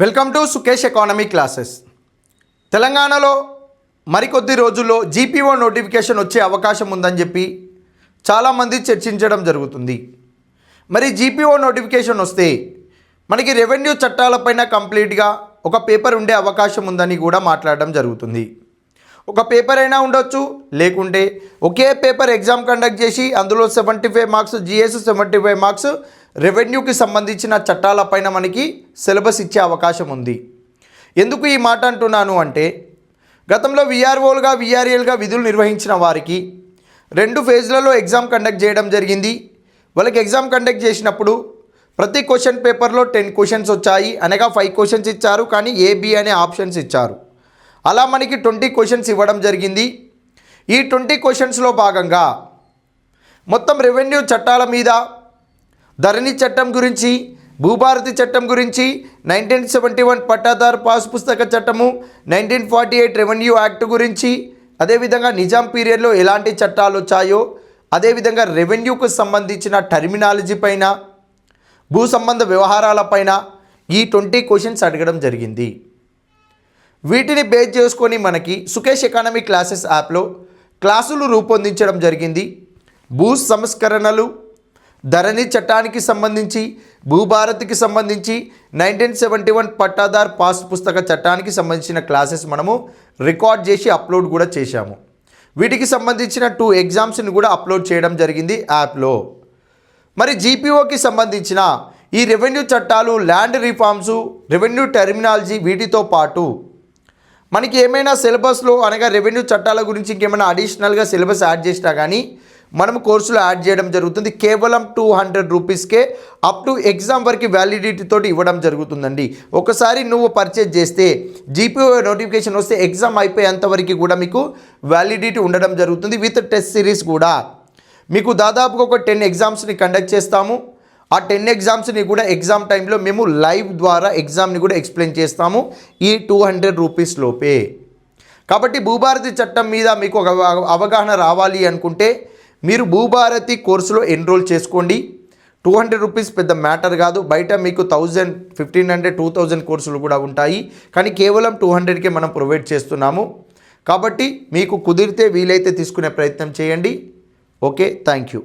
Welcome to Sukesh economy classes. తెలంగాణలో మరికొద్ది రోజుల్లో జీపీఓ నోటిఫికేషన్ వచ్చే అవకాశం ఉందని చెప్పి చాలామంది చర్చించడం జరుగుతుంది. మరి జీపీఓ నోటిఫికేషన్ వస్తే మనకి రెవెన్యూ చట్టాలపైన కంప్లీట్గా ఒక పేపర్ ఉండే అవకాశం ఉందని కూడా మాట్లాడడం జరుగుతుంది. ఒక పేపర్ అయినా ఉండొచ్చు, లేకుంటే ఒకే పేపర్ ఎగ్జామ్ కండక్ట్ చేసి అందులో 75 మార్క్స్ జిఎస్, 75 మార్క్స్ రెవెన్యూకి సంబంధించిన చట్టాలపైన మనకి సిలబస్ ఇచ్చే అవకాశం ఉంది. ఎందుకు ఈ మాట అంటున్నాను అంటే, గతంలో విఆర్ఓలుగా విఆర్ఏలుగా విధులు నిర్వహించిన వారికి 2 ఫేజ్లలో ఎగ్జామ్ కండక్ట్ చేయడం జరిగింది. వాళ్ళకి ఎగ్జామ్ కండక్ట్ చేసినప్పుడు ప్రతి క్వశ్చన్ పేపర్లో 10 క్వశ్చన్స్ వచ్చాయి, అనగా 5 క్వశ్చన్స్ ఇచ్చారు, కానీ ఏబి అనే ఆప్షన్స్ ఇచ్చారు. అలా మనకి 20 క్వశ్చన్స్ ఇవ్వడం జరిగింది. ఈ 20 క్వశ్చన్స్లో భాగంగా మొత్తం రెవెన్యూ చట్టాల మీద, ధరణి చట్టం గురించి, భూభారతి చట్టం గురించి, 1971 పట్టాదారు పాస్ పుస్తక చట్టము, 1948 రెవెన్యూ యాక్ట్ గురించి, అదేవిధంగా నిజాం పీరియడ్లో ఎలాంటి చట్టాలు వచ్చాయో, అదేవిధంగా రెవెన్యూకు సంబంధించిన టర్మినాలజీ పైన, భూ సంబంధ వ్యవహారాలపైన ఈ 20 క్వశ్చన్స్ అడగడం జరిగింది. వీటిని బేస్ చేసుకొని మనకి సుకేష్ ఎకానమీ క్లాసెస్ యాప్లో క్లాసులు రూపొందించడం జరిగింది. భూ సంస్కరణలు, ధరణి చట్టానికి సంబంధించి, భూభారతికి సంబంధించి, 1971 పట్టాదార్ పాస్ పుస్తక చట్టానికి సంబంధించిన క్లాసెస్ మనము రికార్డ్ చేసి అప్లోడ్ కూడా చేశాము. వీటికి సంబంధించిన 2 ఎగ్జామ్స్ని కూడా అప్లోడ్ చేయడం జరిగింది యాప్లో. మరి జీపీఓకి సంబంధించిన ఈ రెవెన్యూ చట్టాలు, ల్యాండ్ రిఫార్మ్స్, రెవెన్యూ టెర్మినాలజీ, వీటితో పాటు మనకి ఏమైనా సిలబస్లో అనగా రెవెన్యూ చట్టాల గురించి ఇంకేమైనా అడిషనల్గా సిలబస్ యాడ్ చేసినా కానీ మనం కోర్సులో యాడ్ చేయడం జరుగుతుంది. కేవలం 200 రూపీస్కే అప్ టు ఎగ్జామ్ వరకు వ్యాలిడిటీ తోటి ఇవ్వడం జరుగుతుందండి. ఒకసారి నువ్వు పర్చేజ్ చేస్తే జీపీఓ నోటిఫికేషన్ వస్తే ఎగ్జామ్ అయిపోయేంతవరకు కూడా మీకు వ్యాలిడిటీ ఉండడం జరుగుతుంది. విత్ టెస్ట్ సిరీస్ కూడా మీకు దాదాపుగా ఒక 10 ఎగ్జామ్స్ని కండక్ట్ చేస్తాము. ఆ 10 ఎగ్జామ్స్ని కూడా ఎగ్జామ్ టైంలో మేము లైవ్ ద్వారా ఎగ్జామ్ని కూడా ఎక్స్ప్లెయిన్ చేస్తాము ఈ 200 రూపీస్ లోపే. కాబట్టి భూభారతి చట్టం మీద మీకు ఒక అవగాహన రావాలి అనుకుంటే మీరు భూభారతి కోర్సులో ఎన్రోల్ చేసుకోండి. 200 రూపీస్ పెద్ద మ్యాటర్ కాదు. బయట మీకు 1000, 1500, 2000 కోర్సులు కూడా ఉంటాయి, కానీ కేవలం 200కే మనం ప్రొవైడ్ చేస్తున్నాము. కాబట్టి మీకు కుదిరితే వీలైతే తీసుకునే ప్రయత్నం చేయండి. Okay, thank you.